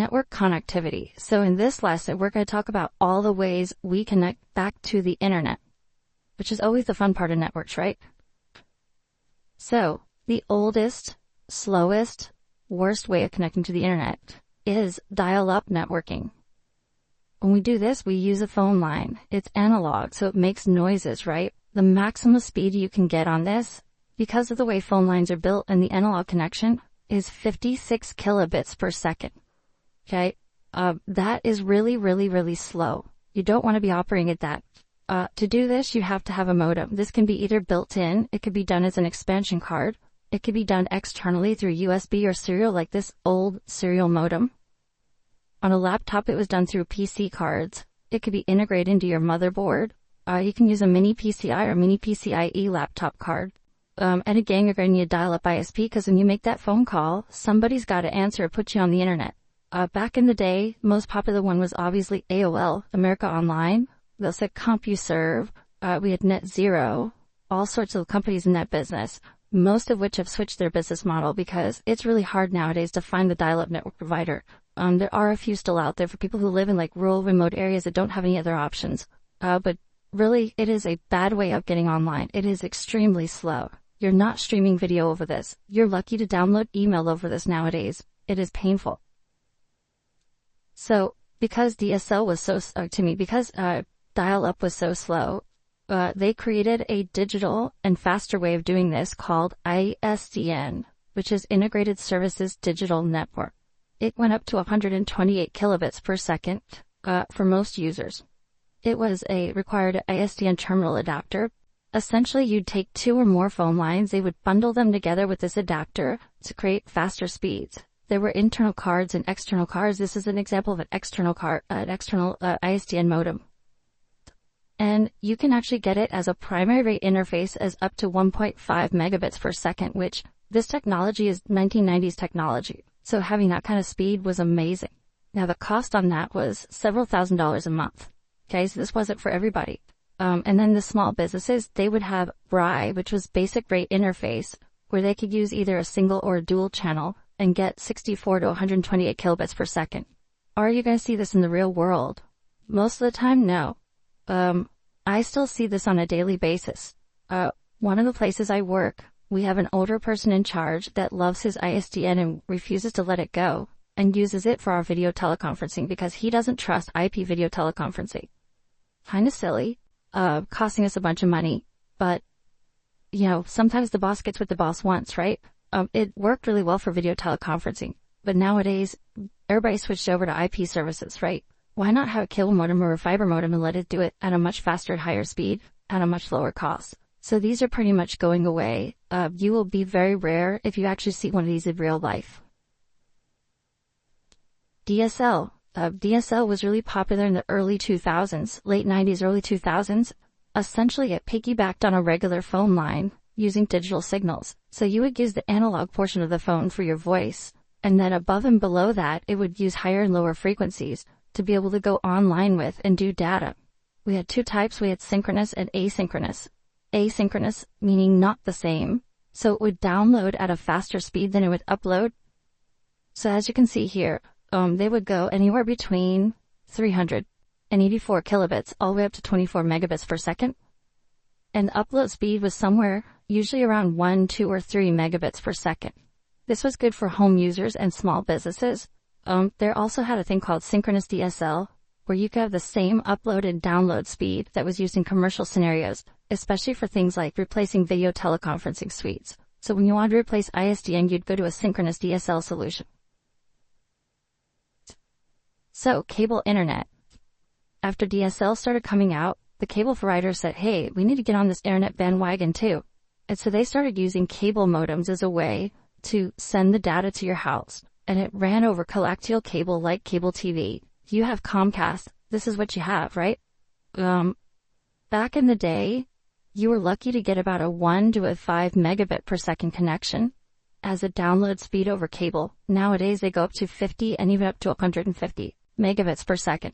network connectivity. So in this lesson, we're going to talk about all the ways we connect back to the internet, which is always the fun part of networks, right? So the oldest, slowest, worst way of connecting to the internet is dial-up networking. When we do this, we use a phone line. It's analog, so it makes noises, right? The maximum speed you can get on this, because of the way phone lines are built and the analog connection, is 56 kilobits per second. Okay? That is really, really, really slow. You don't want to be operating at that. To do this, you have to have a modem. This can be either built in, it could be done as an expansion card, it could be done externally through USB or serial, like this old serial modem. On a laptop, it was done through PC cards. It could be integrated into your motherboard. You can use a mini PCI or mini PCIe laptop card. And again, you're going to need a dial-up ISP because when you make that phone call, somebody's got to answer or put you on the internet. Back in the day, most popular one was obviously AOL, America Online. They also said CompuServe. We had NetZero, all sorts of companies in that business, most of which have switched their business model because it's really hard nowadays to find the dial-up network provider. There are a few still out there for people who live in like rural, remote areas that don't have any other options. But really, it is a bad way of getting online. It is extremely slow. You're not streaming video over this. You're lucky to download email over this nowadays. It is painful. So, because DSL was so, because dial-up was so slow, they created a digital and faster way of doing this called ISDN, which is Integrated Services Digital Network. It went up to 128 kilobits per second for most users. It was required an ISDN terminal adapter. Essentially, you'd take two or more phone lines, they would bundle them together with this adapter to create faster speeds. There were internal cards and external cards. This is an example of an external card, ISDN modem. And you can actually get it as a primary rate interface as up to 1.5 megabits per second, which this technology is 1990s technology. So having that kind of speed was amazing. Now the cost on that was several $1,000s a month. Okay, so this wasn't for everybody. And then the small businesses, they would have BRI, which was basic rate interface, where they could use either a single or a dual channel and get 64 to 128 kilobits per second. Are you going to see this in the real world? Most of the time, no. I still see this on a daily basis. One of the places I work, we have an older person in charge that loves his ISDN and refuses to let it go and uses it for our video teleconferencing because he doesn't trust IP video teleconferencing. Kind of silly, costing us a bunch of money, but, you know, sometimes the boss gets what the boss wants, right? It worked really well for video teleconferencing, but nowadays, everybody switched over to IP services, right? Why not have a cable modem or a fiber modem and let it do it at a much faster and higher speed at a much lower cost? So these are pretty much going away. You will be very rare if you actually see one of these in real life. DSL. DSL was really popular in the early 2000s, late 90s, early 2000s. Essentially, it piggybacked on a regular phone line using digital signals. So you would use the analog portion of the phone for your voice, and then above and below that, it would use higher and lower frequencies to be able to go online with and do data. We had two types. We had synchronous and asynchronous. Asynchronous meaning not the same, so it would download at a faster speed than it would upload. So as you can see here, they would go anywhere between 384 kilobits all the way up to 24 megabits per second. And the upload speed was somewhere usually around 1, 2, or 3 megabits per second. This was good for home users and small businesses. There also had a thing called synchronous DSL, where you could have the same upload and download speed that was used in commercial scenarios, especially for things like replacing video teleconferencing suites. So when you wanted to replace ISDN, you'd go to a synchronous DSL solution. So, cable internet. After DSL started coming out, the cable provider said, hey, we need to get on this internet bandwagon too. And so they started using cable modems as a way to send the data to your house. And it ran over coaxial cable like cable TV. You have Comcast, this is what you have, right? Back in the day, you were lucky to get about a 1 to a 5 megabit per second connection as a download speed over cable. Nowadays, they go up to 50 and even up to 150 megabits per second.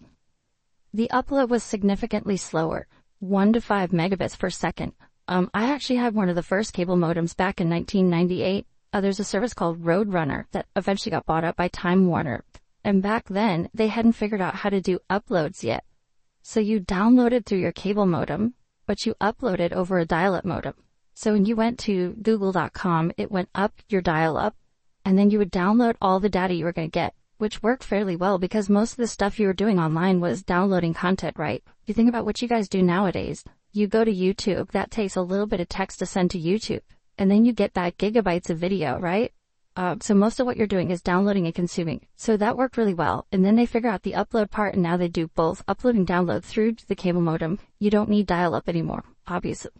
The upload was significantly slower, 1 to 5 megabits per second. I actually had one of the first cable modems back in 1998. There's a service called Roadrunner that eventually got bought up by Time Warner. And back then, they hadn't figured out how to do uploads yet. So you downloaded through your cable modem, but you uploaded over a dial-up modem. So when you went to google.com, it went up your dial-up, and then you would download all the data you were going to get, which worked fairly well because most of the stuff you were doing online was downloading content, right? If you think about what you guys do nowadays, you go to YouTube, that takes a little bit of text to send to YouTube, and then you get back gigabytes of video, right? So most of what you're doing is downloading and consuming. So that worked really well. And then they figure out the upload part, and now they do both upload and download through the cable modem. You don't need dial-up anymore, obviously.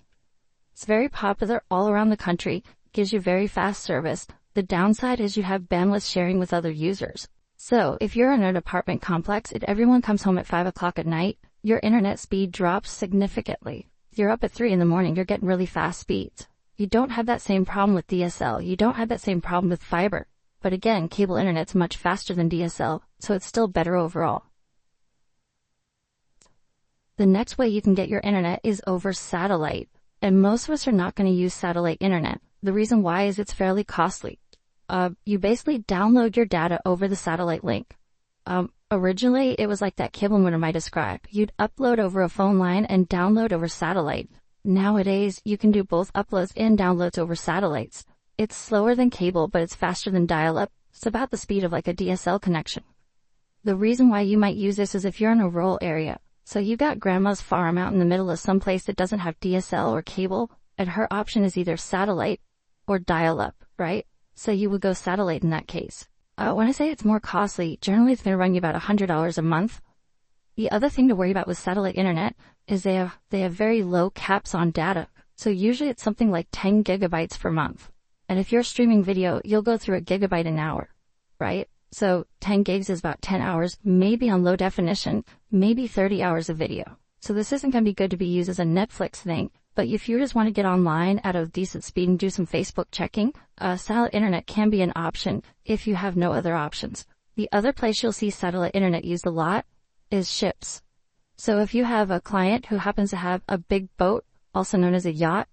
It's very popular all around the country, gives you very fast service. The downside is you have bandwidth sharing with other users. So if you're in an apartment complex and everyone comes home at 5 o'clock at night, your internet speed drops significantly. If you're up at 3 in the morning, you're getting really fast speeds. You don't have that same problem with DSL. You don't have that same problem with fiber. But again, cable internet's much faster than DSL, so it's still better overall. The next way you can get your internet is over satellite. And most of us are not going to use satellite internet. The reason why is it's fairly costly. You basically download your data over the satellite link. Originally, it was like that cable modem I described. You'd upload over a phone line and download over satellite. Nowadays, you can do both uploads and downloads over satellites. It's slower than cable, but it's faster than dial-up. It's about the speed of like a DSL connection. The reason why you might use this is if you're in a rural area. So you got grandma's farm out in the middle of some place that doesn't have DSL or cable, and her option is either satellite or dial-up, right? So you would go satellite in that case. When I say it's more costly, generally it's going to run you about $100 a month. The other thing to worry about with satellite internet is they have very low caps on data. So usually it's something like 10 gigabytes per month. And if you're streaming video, you'll go through a gigabyte an hour, right? So 10 gigs is about 10 hours, maybe on low definition, maybe 30 hours of video. So this isn't going to be good to be used as a Netflix thing. But if you just want to get online at a decent speed and do some Facebook checking, satellite internet can be an option if you have no other options. The other place you'll see satellite internet used a lot is ships. So if you have a client who happens to have a big boat, also known as a yacht,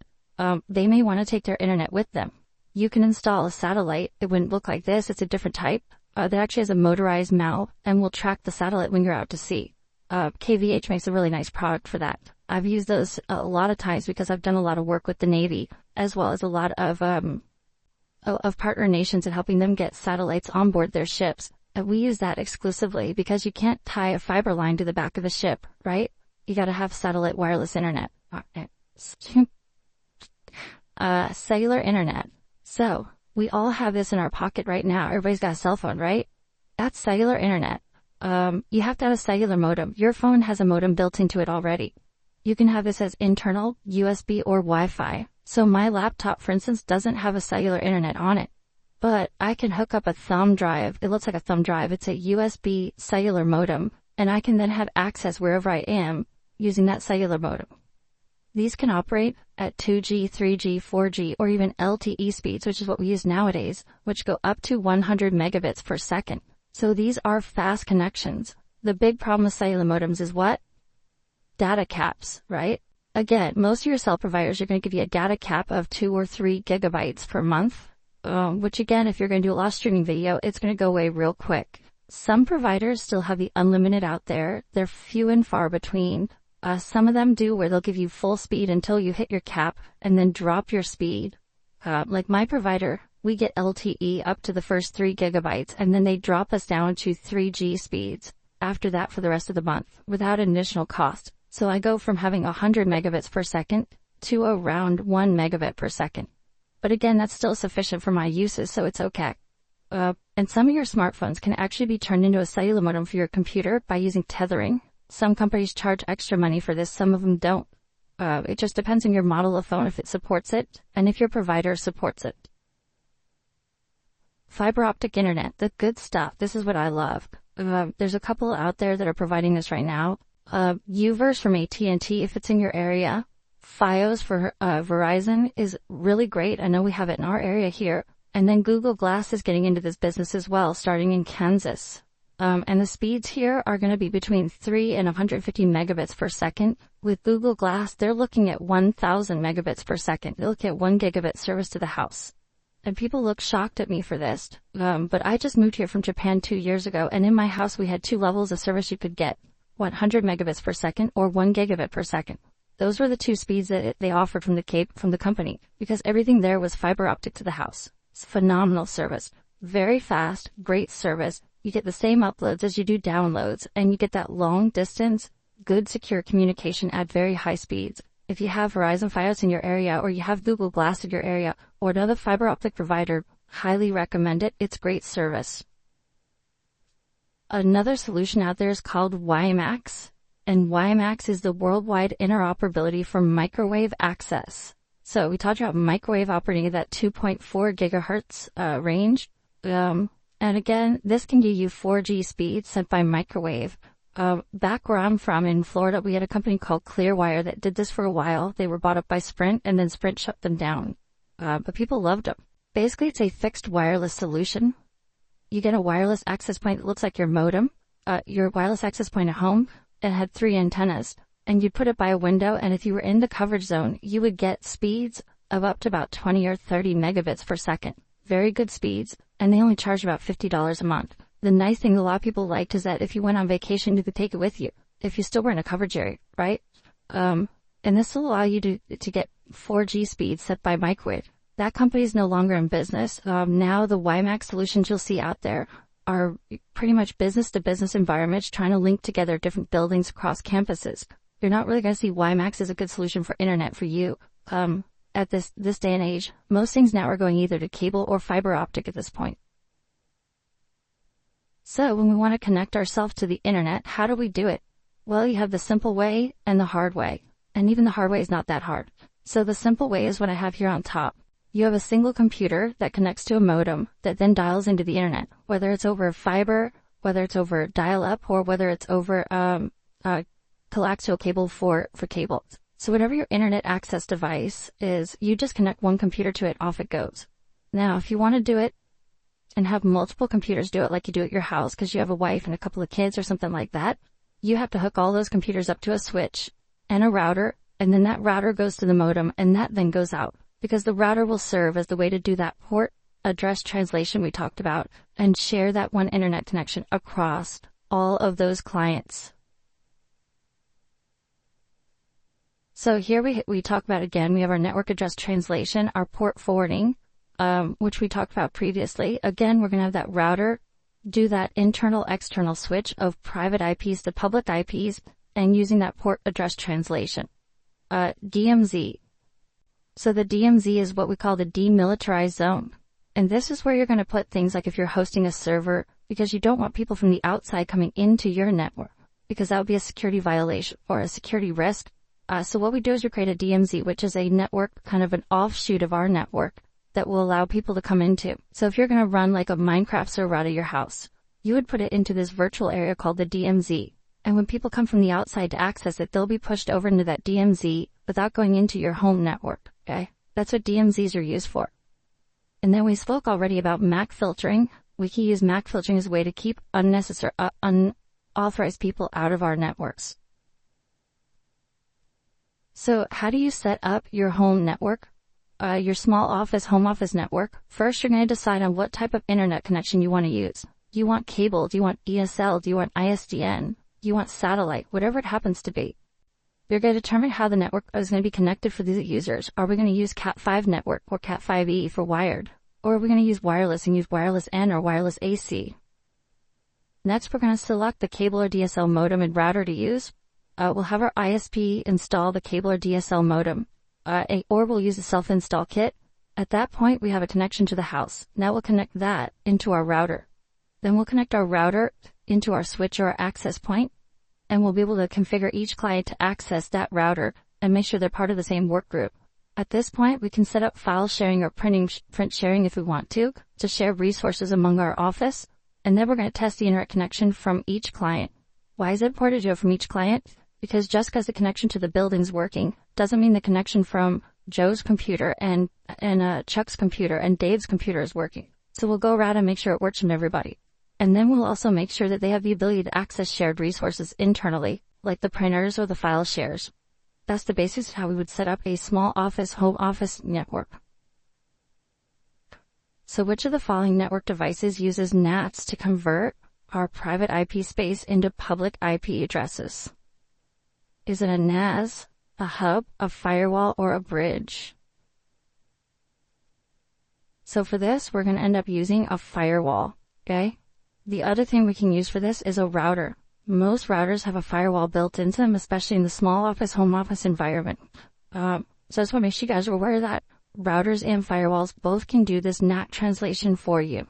they may want to take their internet with them. You can install a satellite. It wouldn't look like this. It's a different type that actually has a motorized mount and will track the satellite when you're out to sea. KVH makes a really nice product for that. I've used those a lot of times because I've done a lot of work with the Navy, as well as a lot of partner nations and helping them get satellites on board their ships. We use that exclusively because you can't tie a fiber line to the back of the ship, right? You got to have satellite wireless internet. Cellular internet. So we all have this in our pocket right now. Everybody's got a cell phone, right? That's cellular internet. You have to have a cellular modem. Your phone has a modem built into it already. You can have this as internal, USB, or Wi-Fi. So my laptop, for instance, doesn't have a cellular internet on it. But I can hook up a thumb drive. It looks like a thumb drive. It's a USB cellular modem, and I can then have access wherever I am using that cellular modem. These can operate at 2G, 3G, 4G, or even LTE speeds, which is what we use nowadays, which go up to 100 megabits per second. So these are fast connections. The big problem with cellular modems is what? Data caps, right? Again, most of your cell providers are going to give you a data cap of 2 or 3 gigabytes per month, which again, if you're going to do a lot of streaming video, it's going to go away real quick. Some providers still have the unlimited out there. They're few and far between. Some of them do where they'll give you full speed until you hit your cap and then drop your speed. Like my provider, we get LTE up to the first 3 gigabytes and then they drop us down to 3G speeds after that for the rest of the month without additional cost. So I go from having 100 megabits per second to around 1 megabit per second. But again, that's still sufficient for my uses, so it's okay. And some of your smartphones can actually be turned into a cellular modem for your computer by using tethering. Some companies charge extra money for this, some of them don't. It just depends on your model of phone if it supports it, and if your provider supports it. Fiber optic internet, the good stuff. This is what I love. There's a couple out there that are providing this right now. Uverse from AT&T if it's in your area. Fios for Verizon is really great. I know we have it in our area here. And then Google Glass is getting into this business as well, starting in Kansas. And the speeds here are going to be between 3 and 150 megabits per second. With Google Glass, they're looking at 1,000 megabits per second. They look at 1 gigabit service to the house. And people look shocked at me for this. But I just moved here from Japan 2 years ago, and in my house we had 2 levels of service you could get, 100 megabits per second or 1 gigabit per second. Those were the 2 speeds that they offered from the company, because everything there was fiber optic to the house. It's phenomenal service. Very fast, great service. You get the same uploads as you do downloads, and you get that long distance, good secure communication at very high speeds. If you have Verizon Fios in your area, or you have Google Glass in your area, or another fiber optic provider, highly recommend it. It's great service. Another solution out there is called WiMAX, and WiMAX is the worldwide interoperability for microwave access. So we talked about microwave operating at that 2.4 gigahertz range. And again, this can give you 4G speed sent by microwave. Back where I'm from in Florida, we had a company called Clearwire that did this for a while. They were bought up by Sprint, and then Sprint shut them down. But people loved them. Basically, it's a fixed wireless solution. You get a wireless access point that looks like your modem. Your wireless access point at home, it had 3 antennas. And you'd put it by a window, and if you were in the coverage zone, you would get speeds of up to about 20 or 30 megabits per second. Very good speeds, and they only charge about $50 a month. The nice thing a lot of people liked is that if you went on vacation, you could take it with you, if you still were in a coverage area, right? And this will allow you to get 4G speeds set by microwave. That company is no longer in business. Now the WiMAX solutions you'll see out there are pretty much business-to-business environments trying to link together different buildings across campuses. You're not really going to see WiMAX as a good solution for internet for you. At this day and age, most things now are going either to cable or fiber optic at this point. So when we want to connect ourselves to the internet, how do we do it? Well, you have the simple way and the hard way. And even the hard way is not that hard. So the simple way is what I have here on top. You have a single computer that connects to a modem that then dials into the internet, whether it's over fiber, whether it's over dial-up, or whether it's over coaxial cable for cables. So whatever your internet access device is, you just connect one computer to it, off it goes. Now, if you want to do it and have multiple computers do it like you do at your house because you have a wife and a couple of kids or something like that, you have to hook all those computers up to a switch and a router, and then that router goes to the modem, and that then goes out, because the router will serve as the way to do that port address translation we talked about and share that one internet connection across all of those clients. So here we talk about, again, we have our network address translation, our port forwarding, which we talked about previously. Again, we're going to have that router do that internal-external switch of private IPs to public IPs, and using that port address translation. DMZ. So the DMZ is what we call the demilitarized zone. And this is where you're going to put things like if you're hosting a server, because you don't want people from the outside coming into your network, because that would be a security violation or a security risk. So what we do is we create a DMZ, which is a network, kind of an offshoot of our network, that will allow people to come into. So if you're going to run like a Minecraft server out of your house, you would put it into this virtual area called the DMZ. And when people come from the outside to access it, they'll be pushed over into that DMZ without going into your home network, okay? That's what DMZs are used for. And then we spoke already about MAC filtering. We can use MAC filtering as a way to keep unnecessary, unauthorized people out of our networks. So how do you set up your home network? Your small office, home office network. First, you're going to decide on what type of internet connection you want to use. Do you want cable? Do you want DSL? Do you want ISDN? Do you want satellite? Whatever it happens to be. You're going to determine how the network is going to be connected for these users. Are we going to use Cat5 network or Cat5e for wired? Or are we going to use wireless and use wireless N or wireless AC? Next, we're going to select the cable or DSL modem and router to use. We'll have our ISP install the cable or DSL modem. Or we'll use a self-install kit. At that point, we have a connection to the house. Now we'll connect that into our router. Then we'll connect our router into our switch or our access point, and we'll be able to configure each client to access that router and make sure they're part of the same work group. At this point, we can set up file sharing or print sharing if we want to share resources among our office, and then we're going to test the internet connection from each client. Why is it important to do it from each client? Because just because the connection to the building's working doesn't mean the connection from Joe's computer and Chuck's computer and Dave's computer is working. So we'll go around and make sure it works from everybody. And then we'll also make sure that they have the ability to access shared resources internally, like the printers or the file shares. That's the basis of how we would set up a small office, home office network. So which of the following network devices uses NATs to convert our private IP space into public IP addresses? Is it a NAS, a hub, a firewall, or a bridge? So for this, we're going to end up using a firewall, okay? The other thing we can use for this is a router. Most routers have a firewall built into them, especially in the small office, home office environment. So I just want to make sure you guys are aware that routers and firewalls both can do this NAT translation for you.